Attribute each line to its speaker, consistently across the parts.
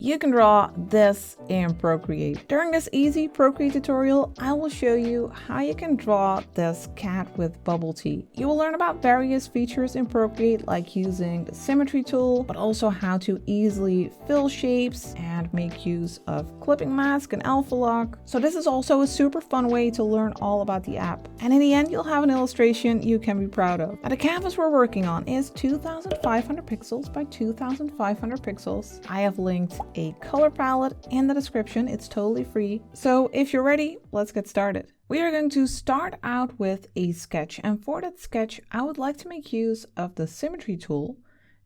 Speaker 1: You can draw this in Procreate. During this easy Procreate tutorial, I will show you how you can draw this cat with bubbletee. You will learn about various features in Procreate, like using the Symmetry Tool, but also how to easily fill shapes and make use of clipping mask and alpha lock. So this is also a super fun way to learn all about the app. And in the end, you'll have an illustration you can be proud of. Now, the canvas we're working on is 2500 pixels by 2500 pixels. I have linked a color palette in the description. It's totally free. So if you're ready, let's get started. We are going to start out with a sketch, and for that sketch I would like to make use of the Symmetry Tool,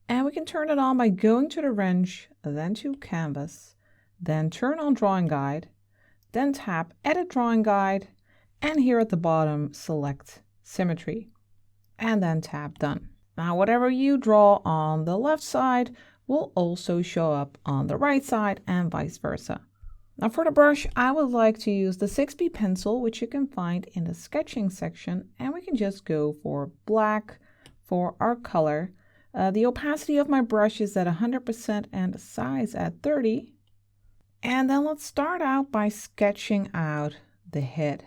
Speaker 1: and we can turn it on by going to the wrench, then to Canvas, then turn on Drawing Guide, then tap Edit Drawing Guide, and here at the bottom select Symmetry, and then tap Done. Now whatever you draw on the left side will also show up on the right side and vice versa. Now for the brush, I would like to use the 6B pencil, which you can find in the sketching section, and we can just go for black for our color. The opacity of my brush is at 100% and the size at 30. And then let's start out by sketching out the head.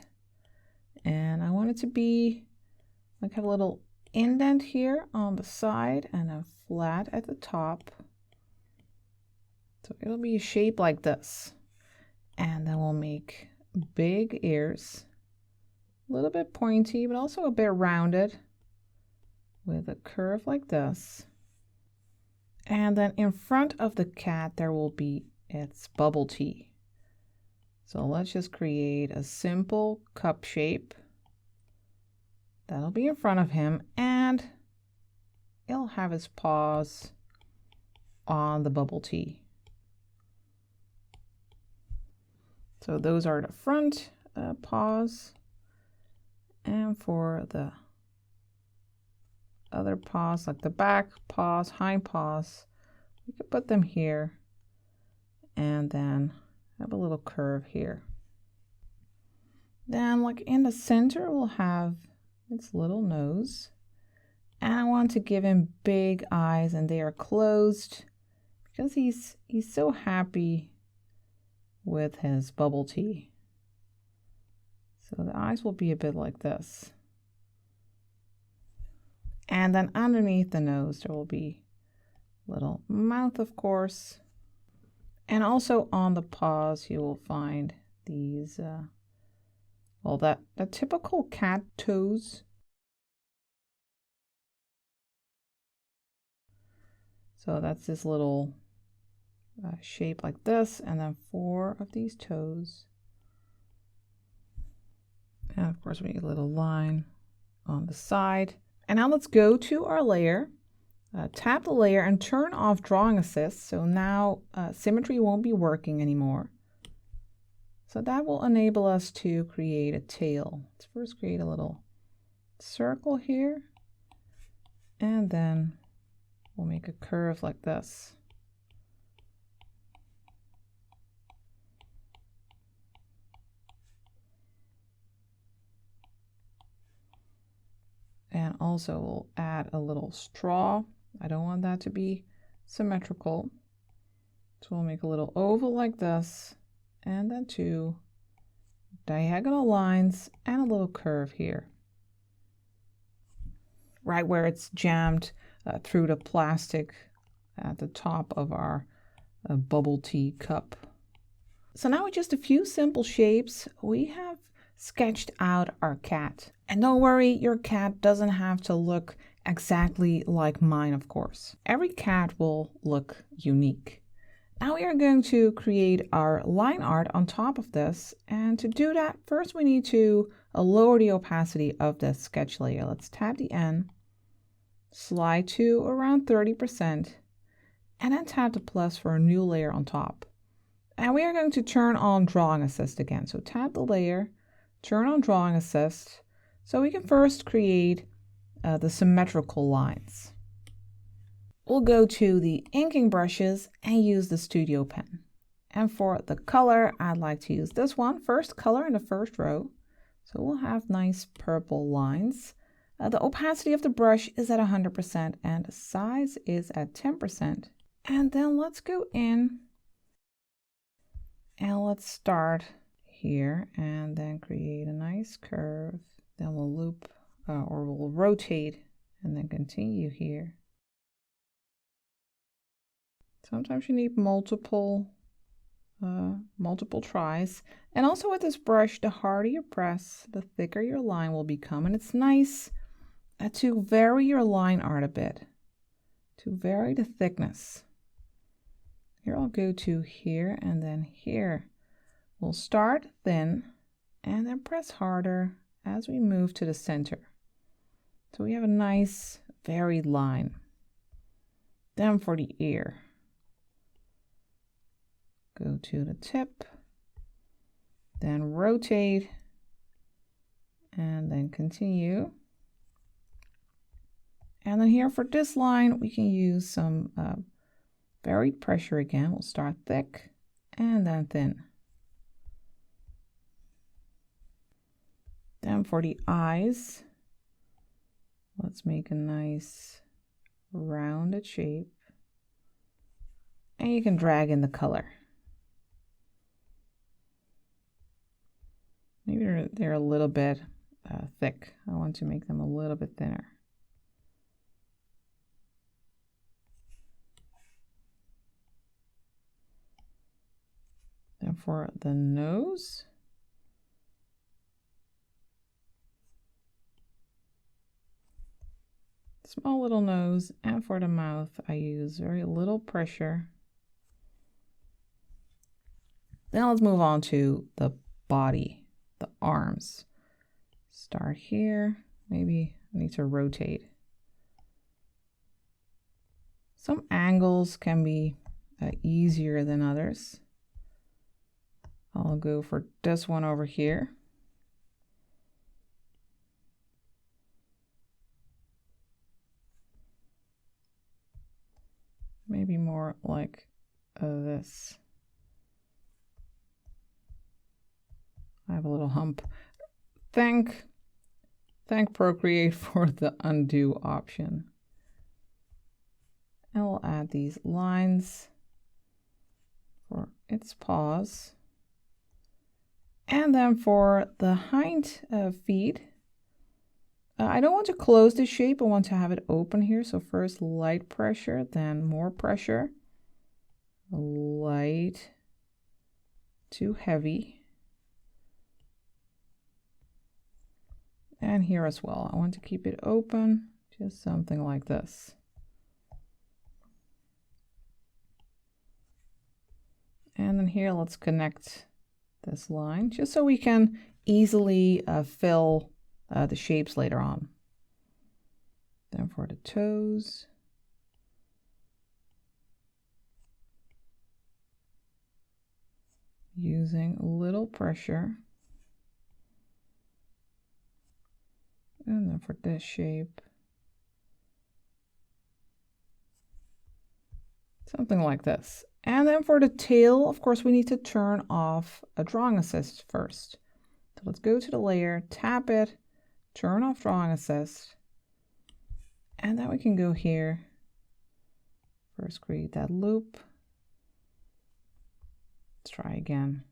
Speaker 1: And I want it to be like have a little indent here on the side and a flat at the top. So it'll be a shape like this. And then we'll make big ears, a little bit pointy, but also a bit rounded with a curve like this. And then in front of the cat, there will be its bubbletee. So let's just create a simple cup shape. That'll be in front of him, and it'll have his paws on the bubbletee. So those are the front paws, and for the other paws, like the back paws, hind paws, we could put them here and then have a little curve here. Then like in the center, we'll have its little nose, and I want to give him big eyes, and they are closed because he's so happy with his bubbletee. So the eyes will be a bit like this. And then underneath the nose there will be a little mouth, of course. And also on the paws you will find these well, the typical cat toes. So that's this little shape like this, and then 4 of these toes. And of course we need a little line on the side. And now let's go to our layer, tap the layer and turn off drawing assist. So now symmetry won't be working anymore. So that will enable us to create a tail. Let's first create a little circle here, and then we'll make a curve like this. And also we'll add a little straw. I don't want that to be symmetrical. So we'll make a little oval like this, and then 2 diagonal lines and a little curve here, right where it's jammed through the plastic at the top of our bubble tea cup. So now with just a few simple shapes, we have sketched out our cat. And don't worry, your cat doesn't have to look exactly like mine, of course. Every cat will look unique. Now we are going to create our line art on top of this. And to do that, first we need to lower the opacity of the sketch layer. Let's tap the N, slide to around 30%, and then tap the plus for a new layer on top. And we are going to turn on Drawing Assist again. So tap the layer, turn on Drawing Assist, so we can first create the symmetrical lines. We'll go to the inking brushes and use the Studio Pen. And for the color, I'd like to use this one, first color in the first row. So we'll have nice purple lines. The opacity of the brush is at 100% and the size is at 10%. And then let's go in And let's start here and then create a nice curve. Then we'll loop or we'll rotate and then continue here. Sometimes you need multiple tries. And also with this brush, the harder you press, the thicker your line will become. And it's nice to vary your line art a bit, to vary the thickness. Here I'll go to here and then here. We'll start thin and then press harder as we move to the center. So we have a nice varied line. Then for the ear, go to the tip, then rotate, and then continue. And then here for this line, we can use some varied pressure again. We'll start thick and then thin. Then for the eyes, let's make a nice rounded shape. And you can drag in the color. Maybe they're a little bit thick. I want to make them a little bit thinner. Then for the nose, small little nose, and for the mouth, I use very little pressure. Then let's move on to the body. The arms. Start here. Maybe I need to rotate. Some angles can be easier than others. I'll go for this one over here. Maybe more like this. I have a little hump. Thank Procreate for the undo option. And we'll add these lines for its paws. And then for the hind feet, I don't want to close the shape. I want to have it open here. So first light pressure, then more pressure. Light to heavy. And here as well, I want to keep it open, just something like this. And then here, let's connect this line, just so we can easily fill the shapes later on. Then for the toes, using a little pressure. And then for this shape, something like this. And then for the tail, of course, we need to turn off a drawing assist first. So let's go to the layer, tap it, turn off drawing assist. And then we can go here. First create that loop. Let's try again.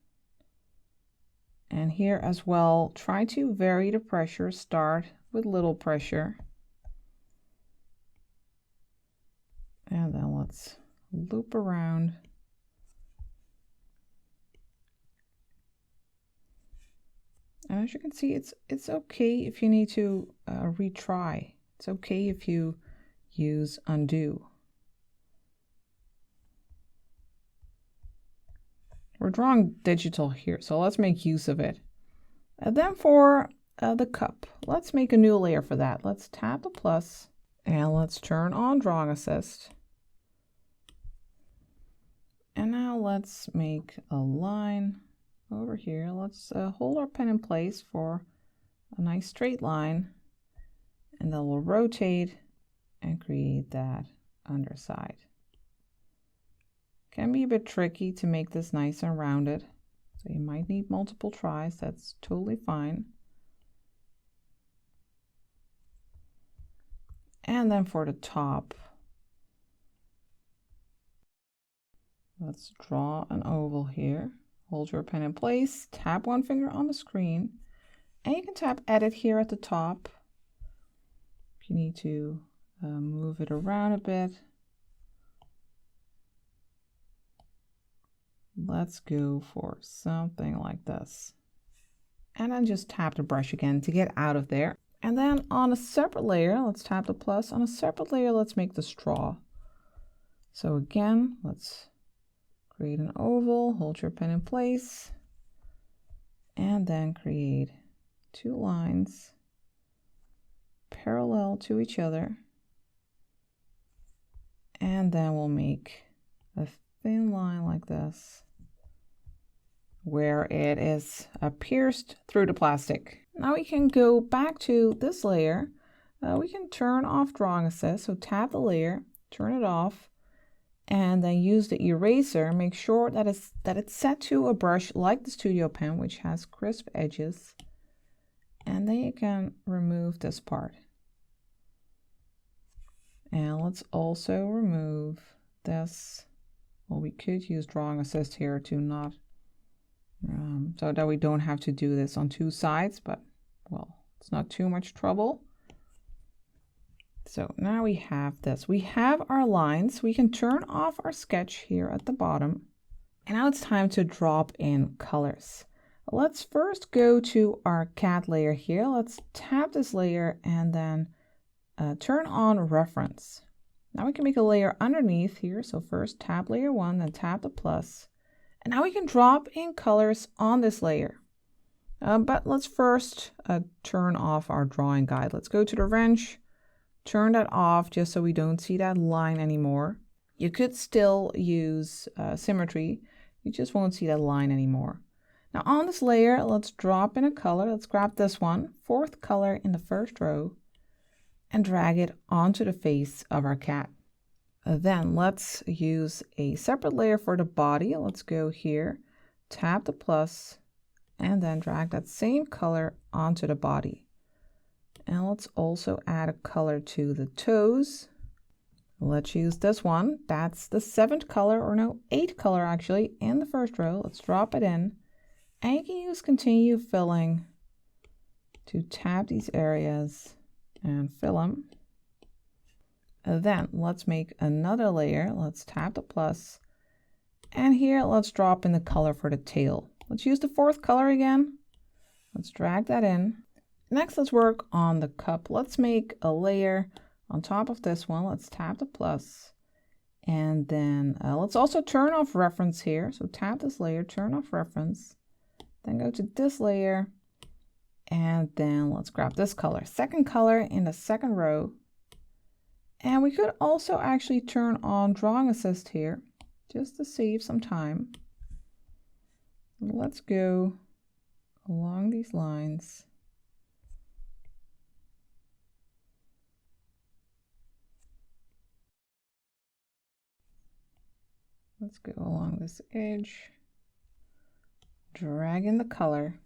Speaker 1: And here as well, try to vary the pressure. Start with little pressure. And then let's loop around. And as you can see, it's okay if you need to retry. It's okay if you use undo. We're drawing digital here, so let's make use of it. And then for the cup, let's make a new layer for that. Let's tap the plus and let's turn on drawing assist. And now let's make a line over here. Let's hold our pen in place for a nice straight line, and then we'll rotate and create that underside. Can be a bit tricky to make this nice and rounded, so you might need multiple tries. That's totally fine. And then for the top, let's draw an oval here. hold your pen in place, tap one finger on the screen, and you can tap edit here at the top. If you need to move it around a bit. Let's go for something like this. And then just tap the brush again to get out of there. And then on a separate layer, let's tap the plus. On a separate layer, let's make the straw. So again, let's create an oval, hold your pen in place, and then create 2 lines parallel to each other. And then we'll make a thin line like this, where it is pierced through the plastic. Now we can go back to this layer. We can turn off drawing assist. So tap the layer, turn it off, and then use the eraser. Make sure that it's set to a brush like the Studio Pen, which has crisp edges. And then you can remove this part. And let's also remove this. Well, we could use drawing assist here to not so that we don't have to do this on 2 sides, but well, it's not too much trouble. So now we have this. We have our lines. We can turn off our sketch here at the bottom. And now it's time to drop in colors. Let's first go to our cat layer here. Let's tap this layer and then turn on reference. Now we can make a layer underneath here. So first tap layer 1, then tap the plus. And now we can drop in colors on this layer. But let's first turn off our drawing guide. Let's go to the wrench, turn that off just so we don't see that line anymore. You could still use symmetry. You just won't see that line anymore. Now on this layer, let's drop in a color. Let's grab this one, 4th color in the first row, and drag it onto the face of our cat. Then let's use a separate layer for the body. Let's go here, tap the plus, and then drag that same color onto the body. And let's also add a color to the toes. Let's use this one. That's the 7th color, or no, 8th color actually, in the first row. Let's drop it in. And you can use continue filling to tap these areas and fill them. Then let's make another layer. Let's tap the plus. And here, let's drop in the color for the tail. Let's use the 4th color again. Let's drag that in. Next, let's work on the cup. Let's make a layer on top of this one. Let's tap the plus. And then let's also turn off reference here. So tap this layer, turn off reference. Then go to this layer. And then let's grab this color, 2nd color in the 2nd row. And we could also actually turn on drawing assist here just to save some time. Let's go along these lines. Let's go along this edge, drag in the color.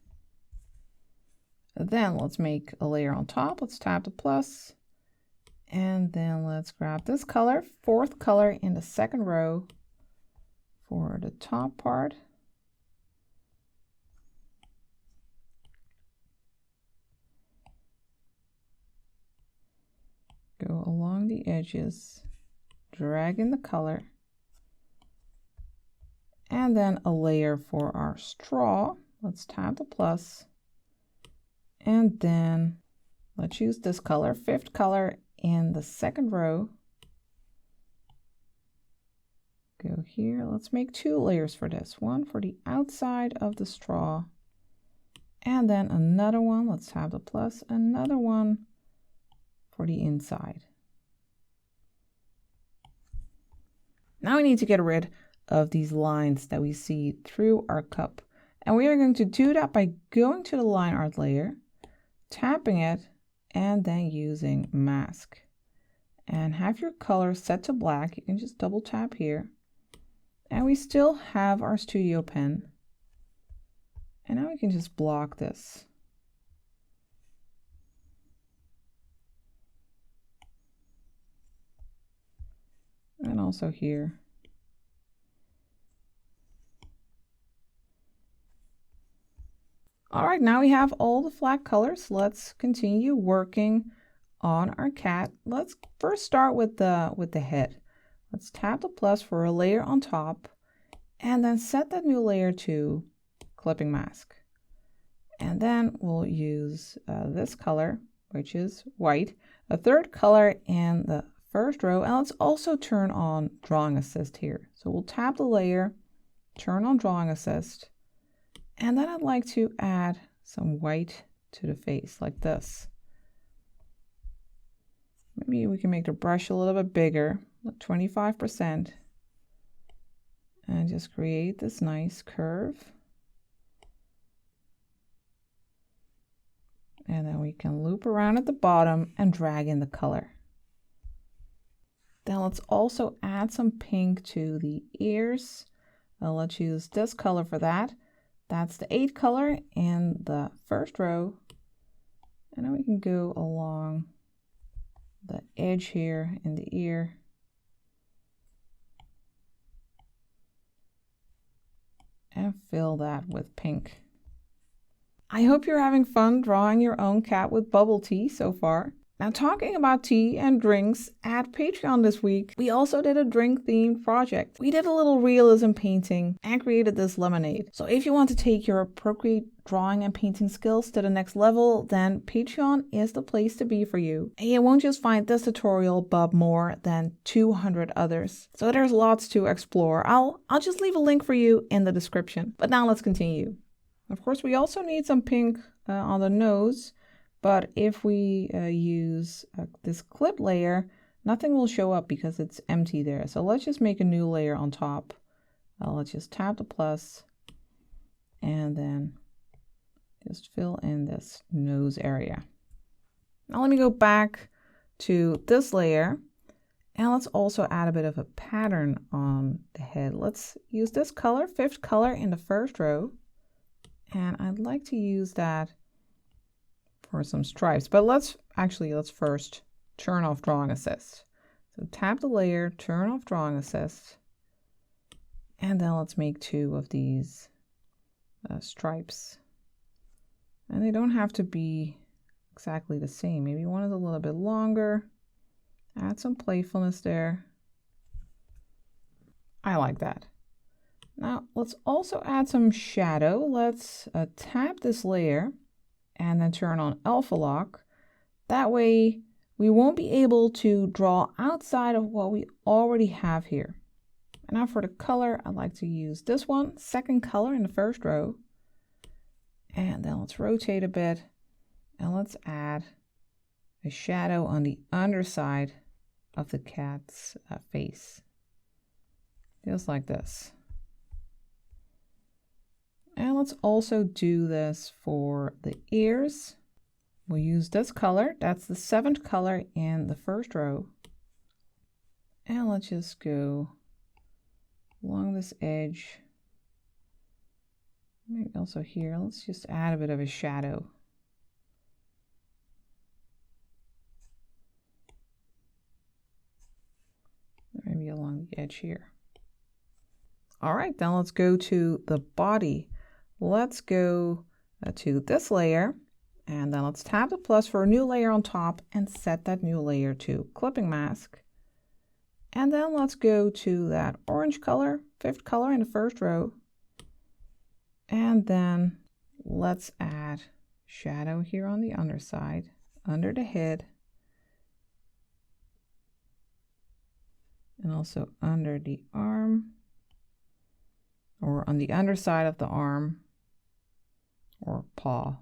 Speaker 1: Then let's make a layer on top. Let's tap the plus. And then let's grab this color, 4th color in the 2nd row for the top part. Go along the edges, drag in the color. And then a layer for our straw. Let's tap the plus. And then let's use this color, 5th color in the 2nd row. Go here. Let's make 2 layers for this. One for the outside of the straw. And then another one. Let's tap the plus. Another one for the inside. Now we need to get rid of these lines that we see through our cup. And we are going to do that by going to the line art layer, tapping it, and then using mask. And have your color set to black. You can just double tap here. And we still have our Studio Pen. And now we can just block this. And also here. All right, now we have all the flat colors. Let's continue working on our cat. Let's first start with the head. Let's tap the plus for a layer on top and then set that new layer to clipping mask. And then we'll use this color, which is white, a third color in the first row. And let's also turn on drawing assist here. So we'll tap the layer, turn on drawing assist, and then I'd like to add some white to the face like this. Maybe we can make the brush a little bit bigger, 25%, and just create this nice curve. And then we can loop around at the bottom and drag in the color. Then let's also add some pink to the ears. Let's use this color for that. That's the 8th color in the first row. And then we can go along the edge here in the ear. And fill that with pink. I hope you're having fun drawing your own cat with bubble tea so far. Now, talking about tea and drinks, at Patreon this week, we also did a drink-themed project. We did a little realism painting and created this lemonade. So if you want to take your Procreate drawing and painting skills to the next level, then Patreon is the place to be for you. And you won't just find this tutorial, but more than 200 others. So there's lots to explore. I'll just leave a link for you in the description. But now let's continue. Of course, we also need some pink on the nose, but if we use this clip layer, nothing will show up because it's empty there. So let's just make a new layer on top. Let's just tap the plus and then just fill in this nose area. Now let me go back to this layer and let's also add a bit of a pattern on the head. Let's use this color, 5th color in the first row. And I'd like to use that for some stripes, but let's first turn off drawing assist. So tap the layer, turn off drawing assist, and then let's make 2 of these stripes. And they don't have to be exactly the same. Maybe one is a little bit longer. Add some playfulness there. I like that. Now let's also add some shadow. Let's tap this layer and then turn on alpha lock. That way we won't be able to draw outside of what we already have here. And now for the color, I'd like to use this one, 2nd color in the first row. And then let's rotate a bit and let's add a shadow on the underside of the cat's face. Just like this. And let's also do this for the ears. We'll use this color. That's the 7th color in the first row. And let's just go along this edge. Maybe also here. Let's just add a bit of a shadow. Maybe along the edge here. All right, then let's go to the body. Let's go to this layer and then let's tap the plus for a new layer on top and set that new layer to clipping mask. And then let's go to that orange color, 5th color in the first row. And then let's add shadow here on the underside, under the head, and also under the arm, or on the underside of the arm or paw.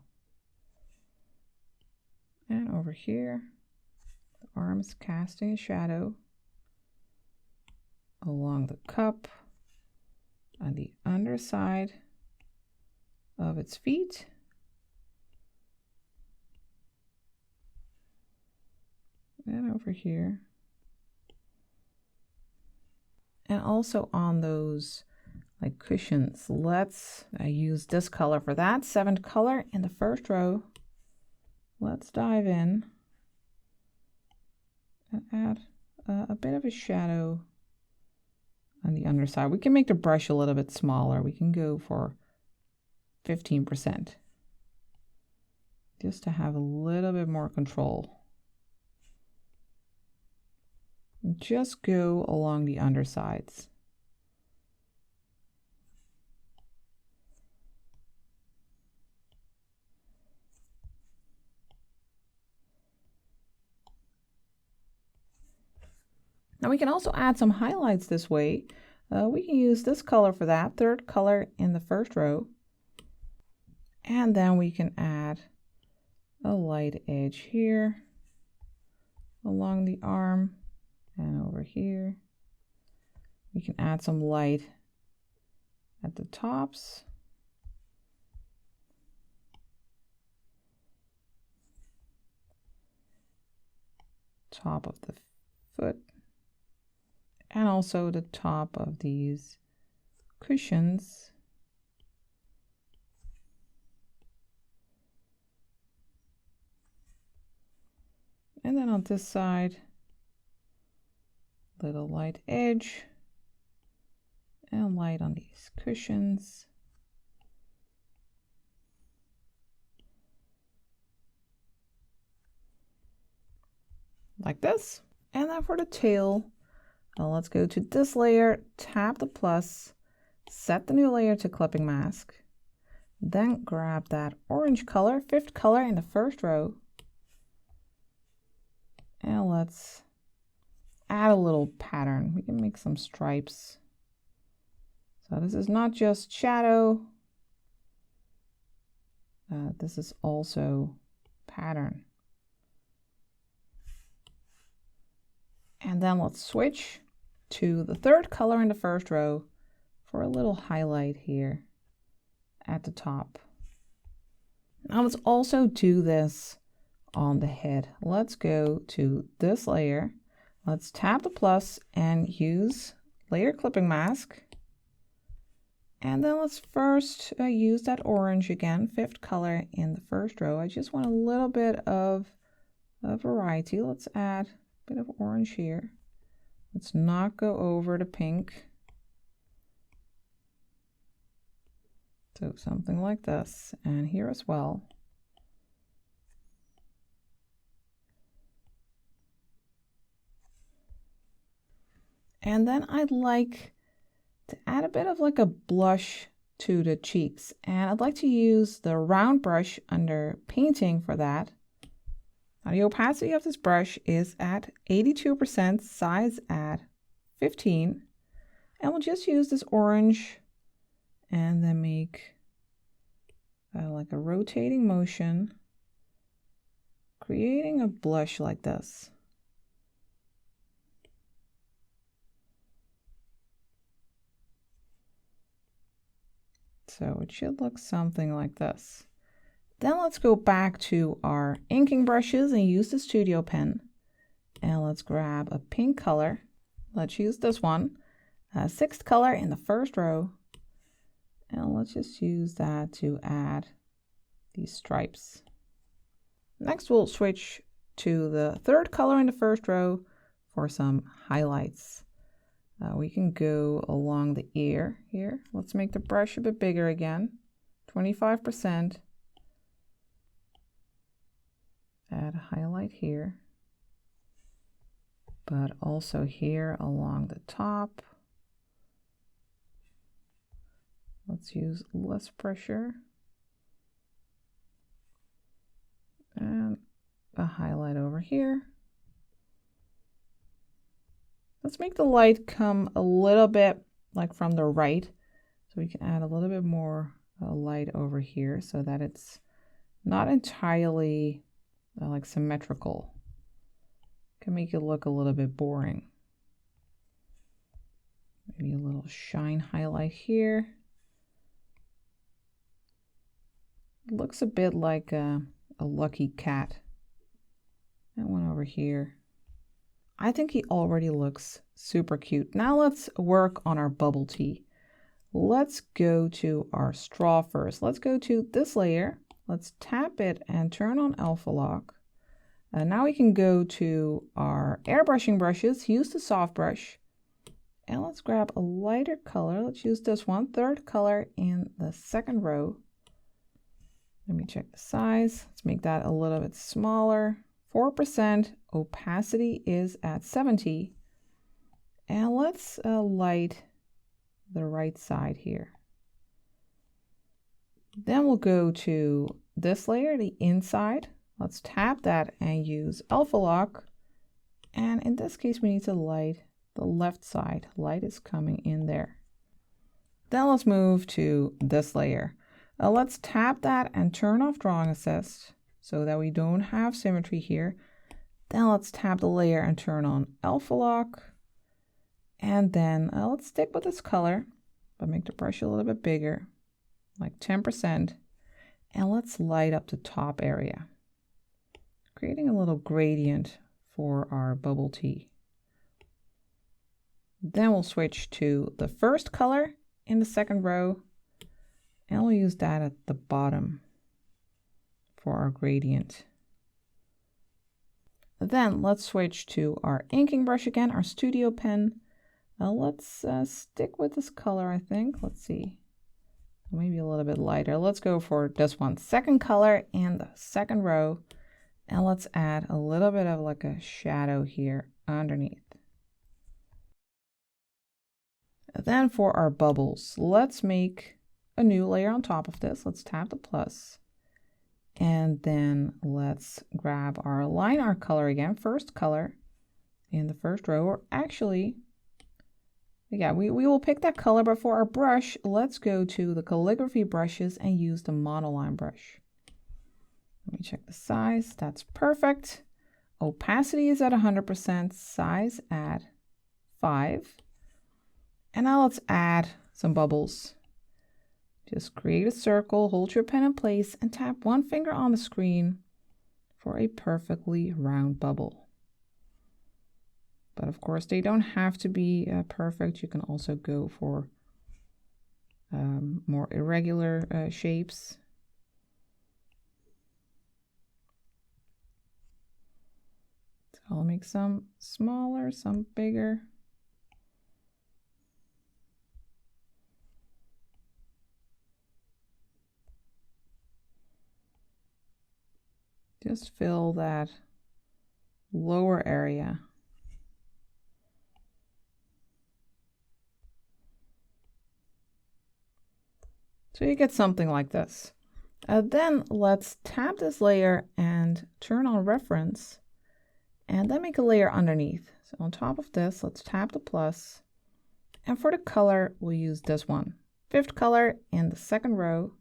Speaker 1: And over here, the arm is casting a shadow along the cup on the underside of its feet. And over here. And also on those like cushions. Let's use this color for that, 7th color in the first row. Let's dive in and add a bit of a shadow on the underside. We can make the brush a little bit smaller. We can go for 15%. just to have a little bit more control. And just go along the undersides. Now we can also add some highlights this way. We can use this color for that, third color in the first row. And then we can add a light edge here along the arm and over here. We can add some light at the tops. Top of the foot. And also the top of these cushions. And then on this side, little light edge and light on these cushions. Like this. And then for the tail, let's go to this layer, tap the plus, set the new layer to clipping mask, then grab that orange color, fifth color in the first row, and let's add a little pattern. We can make some stripes. So this is not just shadow, this is also pattern. And then let's switch to the third color in the first row for a little highlight here at the top. Now let's also do this on the head. Let's go to this layer. Let's tap the plus and use layer clipping mask. And then let's first use that orange again, fifth color in the first row. I just want a little bit of a variety. Let's add a bit of orange here. Let's not go over the pink. So something like this, and here as well. And then I'd like to add a bit of like a blush to the cheeks. And I'd like to use the round brush under painting for that. Now the opacity of this brush is at 82%, size at 15. And we'll just use this orange and then make like a rotating motion, creating a blush like this. So it should look something like this. Then let's go back to our inking brushes and use the studio pen. And let's grab a pink color. Let's use this one, sixth color in the first row. And let's just use that to add these stripes. Next, we'll switch to the third color in the first row for some highlights. We can go along the ear here. Let's make the brush a bit bigger again, 25%. Add a highlight here, but also here along the top. Let's use less pressure and a highlight over here. Let's make the light come a little bit like from the right, so we can add a little bit more light over here so that it's not entirely like symmetrical. Can make it look a little bit boring. Maybe a little shine highlight here. Looks a bit like a lucky cat. And one over here. I think he already looks super cute. Now let's work on our bubbletee. Let's go to our straw first. Let's go to this layer. Let's tap it and turn on alpha lock. And now we can go to our airbrushing brushes, use the soft brush. And let's grab a lighter color. Let's use this one, third color in the second row. Let me check the size. Let's make that a little bit smaller. 4%. Opacity is at 70. And let's light the right side here. Then we'll go to this layer, the inside. Let's tap that and use alpha lock. And in this case, we need to light the left side. Light is coming in there. Then let's move to this layer. Let's tap that and turn off drawing assist so that we don't have symmetry here. Then let's tap the layer and turn on alpha lock. And then let's stick with this color, but make the brush a little bit bigger, like 10%. And let's light up the top area, creating a little gradient for our bubble tea. Then we'll switch to the first color in the second row, and we'll use that at the bottom for our gradient. Then let's switch to our inking brush again, our studio pen. Now let's stick with this color, I think. Let's see, maybe a little bit lighter. Let's go for this one, second color in the second row, and let's add a little bit of like a shadow here underneath. Then for our bubbles, let's make a new layer on top of this. Let's tap the plus, and then let's grab our line art color again, first color in the first row, or actually, yeah, we will pick that color, but for our brush, let's go to the calligraphy brushes and use the monoline brush. Let me check the size. That's perfect. Opacity is at 100%, size at 5. And now let's add some bubbles. Just create a circle, hold your pen in place, and tap one finger on the screen for a perfectly round bubble. But of course, they don't have to be perfect. You can also go for more irregular shapes. So I'll make some smaller, some bigger. Just fill that lower area. So you get something like this. Then let's tap this layer and turn on reference, and then make a layer underneath. So on top of this, let's tap the plus, and for the color, we'll use this one. Fifth color in the second row.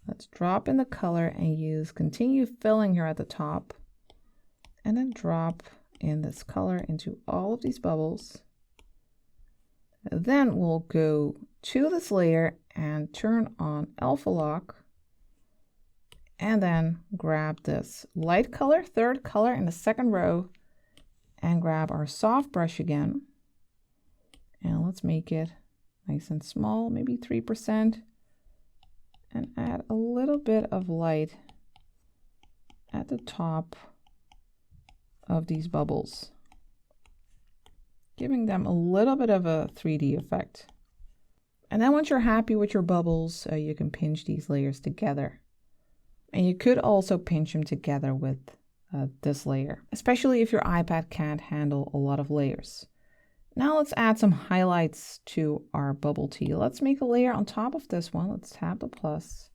Speaker 1: Let's drop in the color and use continue filling here at the top, and then drop in this color into all of these bubbles. Then we'll go to this layer and turn on alpha lock, and then grab this light color, third color in the second row, and grab our soft brush again. And let's make it nice and small, maybe 3, and add a little bit of light at the top of these bubbles, giving them a little bit of a 3D effect. And then once you're happy with your bubbles, you can pinch these layers together. And you could also pinch them together with this layer, especially if your iPad can't handle a lot of layers. Now let's add some highlights to our bubble tea. Let's make a layer on top of this one. Let's tap the plus.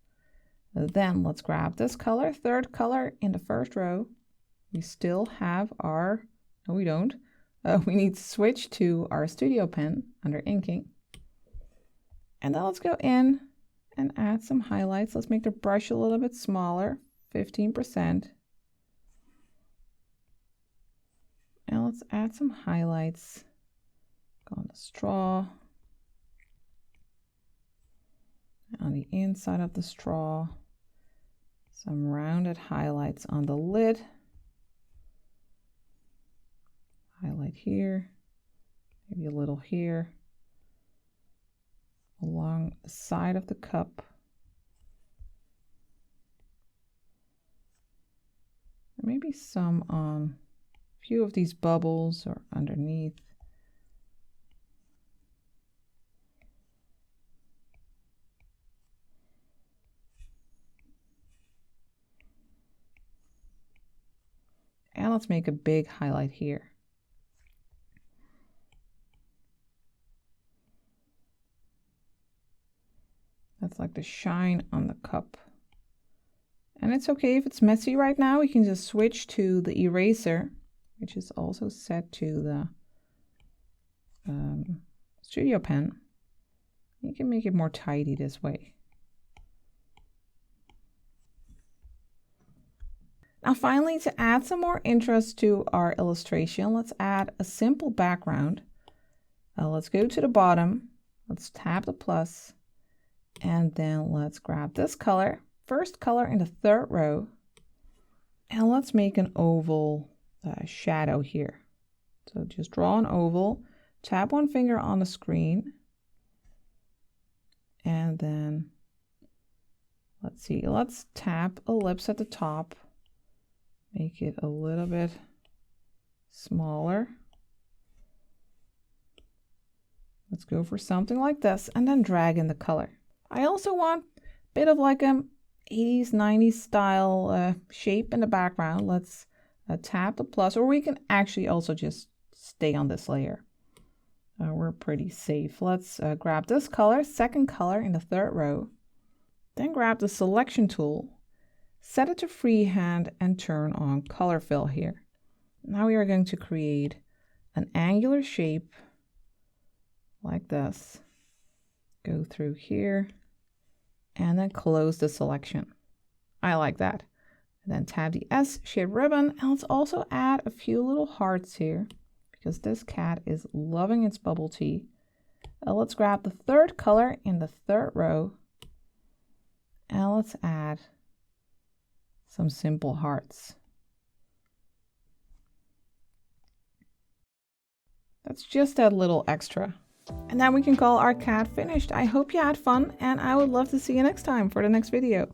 Speaker 1: Then let's grab this color, third color in the first row. We still have our, no we don't. We need to switch to our studio pen under inking. And then let's go in and add some highlights. Let's make the brush a little bit smaller, 15%. And let's add some highlights on the straw, on the inside of the straw, some rounded highlights on the lid, highlight here, maybe a little here, along the side of the cup, maybe some on a few of these bubbles or underneath. And let's make a big highlight here. That's like the shine on the cup. And it's okay if it's messy right now. We can just switch to the eraser, which is also set to the studio pen. You can make it more tidy this way. Now finally, to add some more interest to our illustration, let's add a simple background. Let's go to the bottom, let's tap the plus, and then let's grab this color, first color in the third row, and let's make an oval shadow here. So just draw an oval, tap one finger on the screen, and then let's tap ellipse at the top, make it a little bit smaller. Let's go for something like this and then drag in the color. I also want a bit of like a 80s, 90s style shape in the background. Let's tap the plus, or we can actually also just stay on this layer. We're pretty safe. Let's grab this color, second color in the third row, then grab the selection tool, set it to freehand and turn on color fill here. Now we are going to create an angular shape like this. Go through here and then close the selection. I like that. And then tap the S shape ribbon, and let's also add a few little hearts here because this cat is loving its bubble tea. Let's grab the third color in the third row and let's add some simple hearts. That's just that little extra. And now we can call our cat finished. I hope you had fun, and I would love to see you next time for the next video.